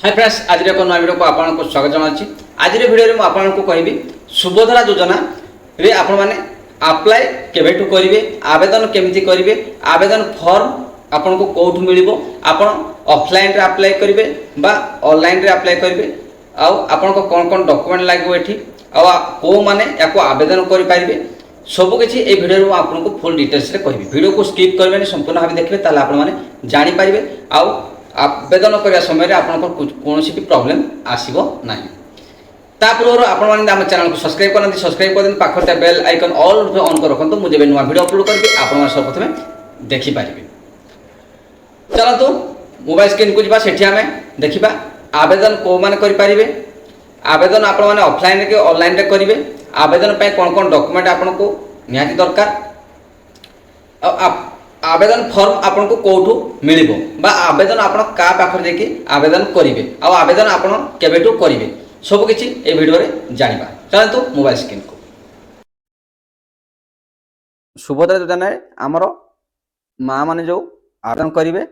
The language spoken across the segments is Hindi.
हाय फ्रेंड्स, आज एक नया वीडियो को आपको स्वागत जनाऊँ। आज वीडियो में आपको कहबी सुभद्रा योजना रे आपण माने अप्लाई केबेठु करिवे, आवेदन केमिति करिवे, आवेदन फॉर्म आपन को कोठु मिलिबो, आपन ऑफलाइन रे अप्लाई करिवे बा ऑनलाइन रे अप्लाई करिवे, आ आपन को कोन कोन डॉक्यूमेंट लागो एठी, आ को माने याको आवेदन करि पारिबे, सब किछि ए वीडियो में आपन फुल डिटेल्स रे कहबी। वीडियो को स्किप करबेनी, संपूर्ण भाबे देखबे, ताले आपन माने जानि पारिबे आ आवेदन करने समय आपको कौन भी प्रॉब्लम आसो ना। पूर्व आपने आम चैनल को सब्सक्राइब करते सब्सक्राइब कर पाखे बेल आइकन ऑल ऑन कर रखु। मुझे नुआ वीडियो अपलोड करी आप सब प्रथम देखिपारे। चलतु मोबाइल स्क्रीन को जा, सेठी आम देखा आवेदन कौ मैंने करेंगे, आवेदन आप ऑफलाइन के ऑनलाइन रे करेंगे, आवेदन पे कौन कौन डॉक्यूमेंट आपको निहाती दरकार, आवेदन फॉर्म आपन को कोठु मिलिबो बा आवेदन आपन का पाखर जेकी आवेदन करिवे, आ आवेदन आपन केबेटु करिवे, सब किछि ए वीडियो रे जानिबा। चलंतु मोबाइल स्क्रीन को। सुभद्रा योजना रे हमर मां माने जो आवेदन करिवे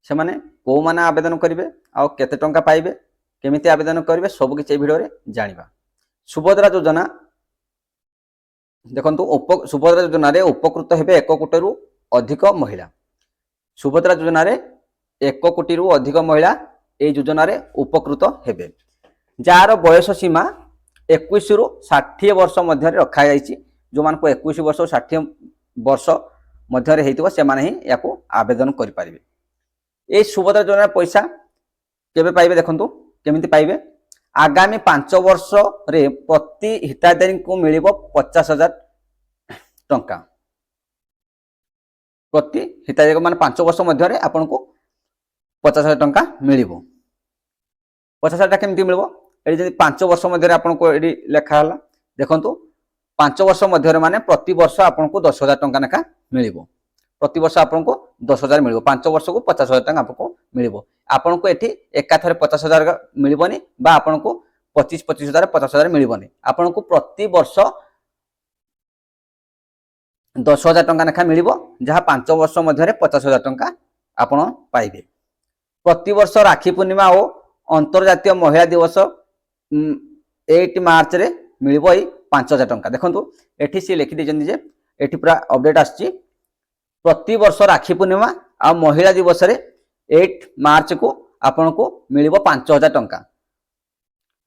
से माने को माने आवेदन करिवे आ केते टंका पाइबे, केमिति आवेदन करिवे, सब किछि ए वीडियो रे जानिबा। सुभद्रा योजना देखंतु सुभद्रा योजना रे उपकृत हेबे 1 कोटी अधिक महिला। सुभद्रा योजना रे 1 कोटी अधिक महिला ए योजना रे उपकृत हेबे, जार बयस सीमा 21 रु 60 वर्ष मध्य रखा जाइछि। जो मान को 21 वर्ष 60 वर्ष मध्य हेतिबो से माने ही याको आवेदन करि परिबे। ए सुभद्रा योजना पैसा केबे पाइबे देखंतु केमिति पाइबे। आगामी 5 वर्ष रे प्रति हिताधिकारी को मिलिबो 50,000 टंका प्रति हिताधिकारी, मान 5 वर्ष मध्य आपन को 50,000 टंका मिलिबो। 50,000 टंका केमिति मिलिबो, एडी जदि 5 वर्ष मध्य आपन को एडी लेखा हला देखंतु 5 वर्ष मध्य माने प्रति वर्ष आपन को 10,000 टंका लेखा मिलिबो। प्रति वर्ष आपन को 10,000 मिलिबो, 5 वर्ष को 50,000 टंका आपन को मिलिबो। आपन को एठी एकाथरे 50,000 मिलिबोनी बा आपन को 25,000 50,000 मिलिबोनी। आपन को प्रति वर्ष 10,000 टंका लेखा मिलिबो, जहाँ 5 वर्ष मध्य 50,000 टंका आपन पाइबे। प्रति वर्ष राखी पूर्णिमा और अंतर्जातीय महिला दिवस 8 मार्च रे मिलिबो 5,000 टंका। देखंतु एठी से लिखि देजंदी जे एठी पूरा अपडेट आछि। प्रति वर्ष राखी पूर्णिमा आ महिला दिवस रे 8 मार्च को आपन को मिलिबो 5,000 टंका।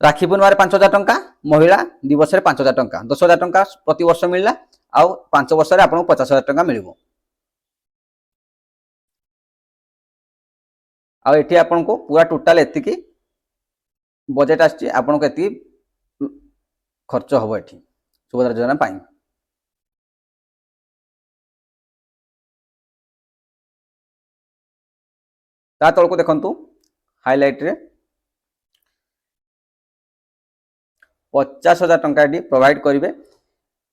राखी पूर्णिमा रे 5,000 टंका, महिला दिवस रे 5,000 टंका, 10,000 टंका प्रति वर्ष मिलला। आउ 5 वर्ष रे आपन को 50,000 टंका मिलिबो। आ एठी आपन को पूरा टोटल एतिकी बजेट आछि, आपन को एति खर्च होबो एठी सुभद्रा योजना पाई। ता तळको देखंतु हाइलाइट रे 50,000 टंका एठी प्रोवाइड करिवे।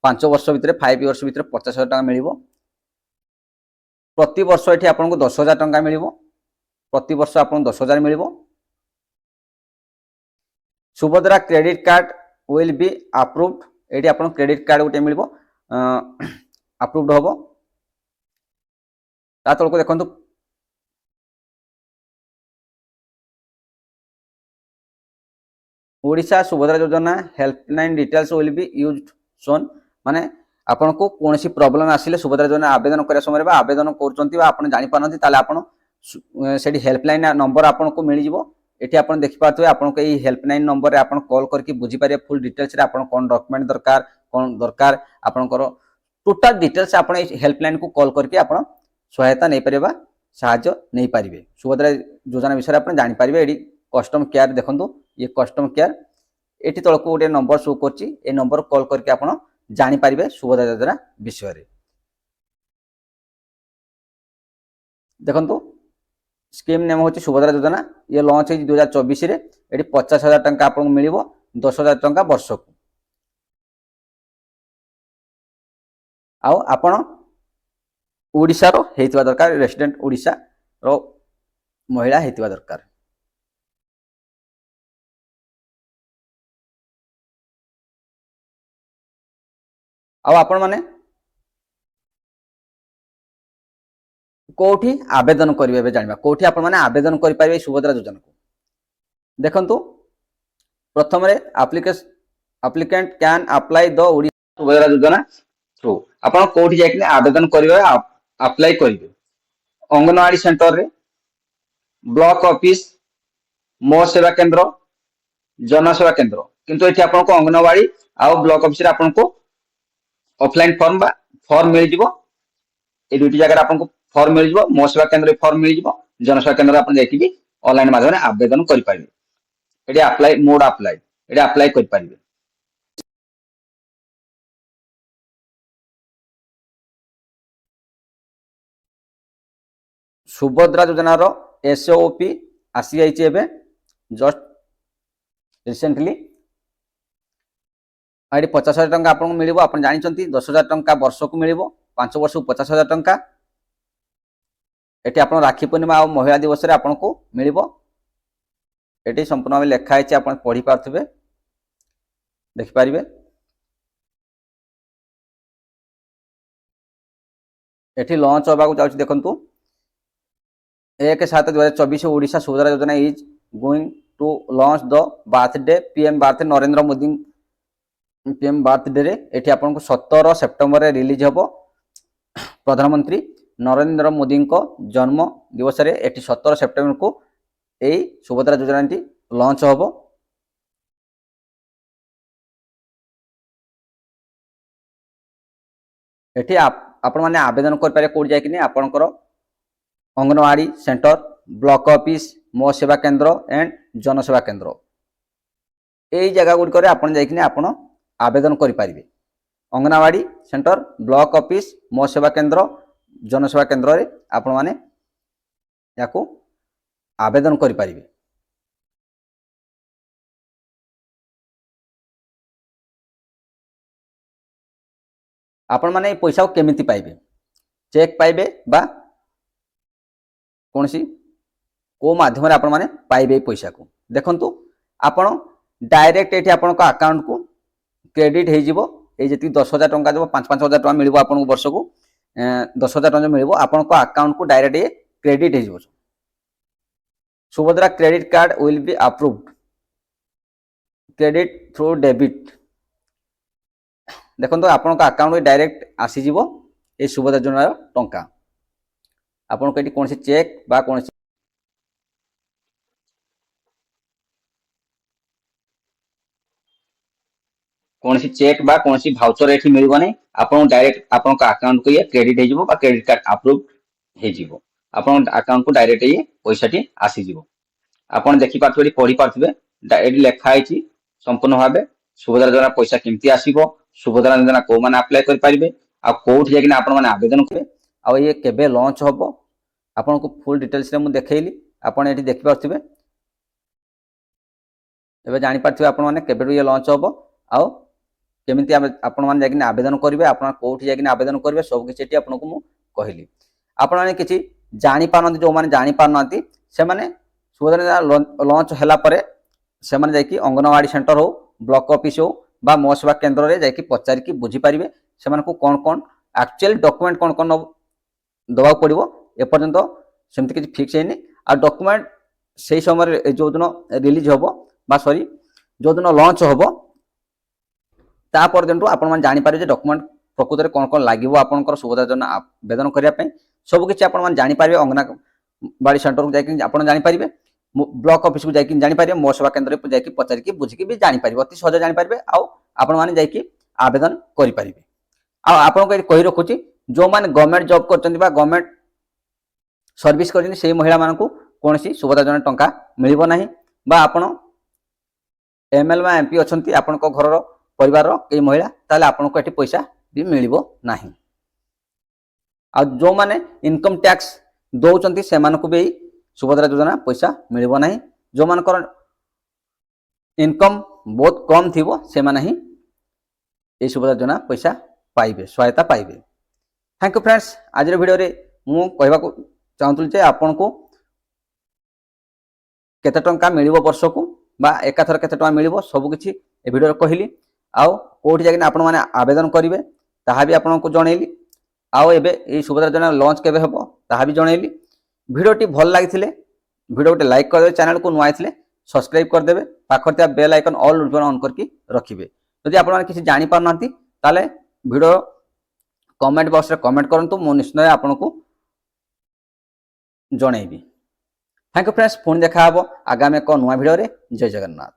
5 वर्ष भितर 5 इयर्स भितर 50,000 टंका मिलिबो। प्रति वर्ष एठी आपन को 10,000 टंका मिलिबो, प्रति वर्ष आपन 10,000 मिलिबो। Subhadra credit card will be approved, एठी आपन क्रेडिट कार्ड उटे मिलिबो, अप्रूव्ड होबो। ता तळको देखंतु ओडिशा सुभद्रा योजना helpline details will be used सोन, माने आपन को कौन सी प्रॉब्लम आसिले सुभद्रा योजना आवेदन करे समय बा आवेदन करचंती बा आपन जानि पारनती, ताले आपन सेठी हेल्पलाइन नंबर आपन को मिल जिवो। एठी आपन देखि पाथुए आपन को एई हेल्पलाइन नंबर रे आपन कॉल करके बुझी पारे फुल डिटेल्स रे आपन कोन डॉक्यूमेंट दरकार, कोन दरकार आपन करो टोटल डिटेल्स आपन एई हेल्पलाइन को कॉल करके आपन सहायता नै परिबा, सहायता नै पारिबे। सुभद्रा योजना विषय आपन जानि पारिबे। एडी कस्टम केयर देखंतु, ये कस्टम केयर एठी तळको गोटे नंबर शो करछि, ए नंबर कॉल करके आपन जानि पारिबे सुभद्रा योजना विषय रे। देखंतु स्कीम नेम होछि सुभद्रा योजना, ये लॉन्च है 2024 रे। एठी 50,000 टंका आपन मिलिबो, 10,000 टंका वर्ष को। आउ आपन ओडिसा रो हेतिबा दरकार, रेसिडेंट ओडिसा रो महिला हेतिबा दरकार। आउ आपण माने कोठी आवेदन करिवे जानबा, कोठी आपण माने आवेदन करि पारिबे सुभद्रा योजना को। देखंतु प्रथम applicant can apply the Odisha Subhadra योजना थ्रू आपण कोठी जाय आवेदन करिवे अप्लाई करिवे अंगनवाड़ी सेंटर रे ब्लॉक ऑफिस मो सेवा केंद्र जनसेवा केंद्र किंतु एठी आपनको अंगनवाड़ी आउ ब्लॉक ऑफिस रे आपनको ऑफलाइन फॉर्म मिल जिवो ए दुटी जगह आपनको फॉर्म मिल जिवो मो सेवा केंद्र रे फॉर्म मिल जिवो जनसेवा केंद्र आपण जाय कि ऑनलाइन माध्यम आवेदन करि पारिबे एठी अप्लाई मोड अप्लाई एठी अप्लाई करि पारिबे सुभद्रा योजना रो एसओपी आसी जाइए एबे जस्ट रिसेंटली ये 50,000 टंका आपको मिल आप जानते 10,000 टंका वर्ष को मिल 5 वर्ष को 50,000 टंका ये आप राखी पूर्णिमा और महिला दिवस आपको मिल ये संपूर्ण भाव लिखाई आप पढ़ी पारे देखिपारे ये लॉन्च होगा जाऊँ देखु 1/7/2024 Odisha Subhadra Yojana is going to launch the birthday PM birthday Narendra Modi PM birthday रे एठी आपन 17 सेप्टेम्बर रे रिलीज होबो प्रधानमंत्री नरेंद्र मोदी को जन्म दिवस रे एठी 17 सेप्टेम्बर को एई सुभद्रा योजना टी लॉन्च होबो एठी आपण माने आवेदन कर पारे कोड जाय कि आपनकर अंगनवाड़ी सेंटर ब्लॉक ऑफिस मो सेवा केंद्र एंड जनसेवा केंद्र यही जगह गुड़िक आपड़ जाइन आवेदन करें अंगनवाड़ी सेंटर ब्लॉक ऑफिस मो सेवा केंद्र जनसेवा केंद्र रे आपण माने याकू आवेदन करें आपण माने पैसा को केमिति पाइबे चेक पाइबे बा कौन सी को माध्यम आपण माने पाइबे पैसा को देखंतु आपण डायरेक्ट एठी आपण को अकाउंट को क्रेडिट हे जिवो ए जति 10,000 टंका देबो 5,000 टंका मिलबो आपण को वर्ष को 10,000 टंका मिलबो आपण को अकाउंट को डायरेक्ट ये क्रेडिट हे जिवो Subhadra credit card will be approved credit through debit देखंतु आपण को अकाउंट डायरेक्ट आसी जिवो ए सुभद्रा योजना टंका आपन को कौन सी चेक बा कौन सी चेक बा कौन सी भाउचर एठी मिलबो नै आपन डायरेक्ट आपन का अकाउंट को ये क्रेडिट हे जिवो बा क्रेडिट कार्ड अप्रूव हे जिवो आपन अकाउंट को डायरेक्ट ये पैसा टी आसी जिवो आपन देखि पाथबे पढी पाथबे एडी लेखा आइछि संपूर्ण भाबे सुभद्रा योजना पैसा केमती आसीबो सुभद्रा योजना को माने अप्लाई कर पारिबे आ कोठ जाय कि आपन माने आवेदन करे आ ये केबे लॉन्च होबो आपन को फुल डिटेल्स रे मु देखैली आपन एठी देखि पाथबे एबे जानि पाथबे आपन माने केबे ये लॉन्च होबो आ केमिति आपण माने जाकिन आवेदन करिवे आपण कोठी जाकिन आवेदन करिवे सब किछि एठी आपन को मु कहली आपण माने किछि जानि पारनती जो माने जानि पारनती से माने सुभद्रा लॉन्च हैला परे से माने जाकि अंगनवाड़ी सेंटर हो ब्लॉक ऑफिस हो बा मो सेवा केंद्र रे जाकि पचारि की बुझी पारिवे से माने को कोन एक्चुअल डॉक्यूमेंट कोन दबा पड़िबो ए पर्यंत सेमति किछि फिक्स हैनी आ डॉक्यूमेंट सेही समय जो दिन रिलीज होबो बा सॉरी जो दिन लॉन्च होबो ता पर्यंत आपण मान जानि पारे जे डॉक्यूमेंट प्रकृत रे कोन लागिवो आपनकर सुभद्रा योजना आवेदन करिया पय सब किछि आपण मान जानि पारिबे अंगनवाड़ी सेंटर को जाकि आपण जानि पारिबे ब्लॉक ऑफिस को जाकि जानि पारिबे मो सेवा केंद्र को जाकि पचारि की बुझी की भी जानि पारिबे अति सहज जानि पारिबे आ आपण माने जाकि आवेदन करि पारिबे आ आपण को कहि रखुची जो माने गवर्नमेंट जॉब करचंदी बा गवर्नमेंट सर्विस करचंदी सेही महिला मानकू कोनसी सुभद्रा योजना टंका मिलिबो नाही बा आपण एमएल बा एमपी अछंती आपण को घर परिवार कई महिला ताले आपण को एठी पैसा भी मिलिबो नाही आ जो माने इनकम टैक्स दौचंती से मानकू भी सुभद्रा योजना पैसा मिलिबो नाही जो मानकर इनकम बहुत कम थिबो से माने ही ए सुभद्रा योजना पैसा पाइबे सहायता पाइबे। थैंक यू फ्रेंड्स आज वीडियो रे मु कहबा को चाहतुल जे आपन को केते टंका मिलिबो वर्ष को बा एकाथर केते टंका मिलिबो सब किछि ए वीडियो रे कहली आउ कोठी जागिन आपण माने आवेदन करिवे ताहा भी आपन को जणैली आउ एबे ए सुभद्रा योजना लॉन्च केबे हबो ताहा भी जणैली वीडियो टी भल लागिथिले वीडियो टे लाइक कर चैनल को नुआइथिले सब्सक्राइब करदेवे पाखर थिया bell icon all notification on करके रखिबे जदि आपण माने किछि जानि पार नांती ताले वीडियो कमेंट बॉक्स रे कमेंट करंतु मो निश्चय आपनको जणैबी। थैंक यू फ्रेंड्स पुणी देखा हबो आगामी एक नुआ वीडियो रे। जय जगन्नाथ।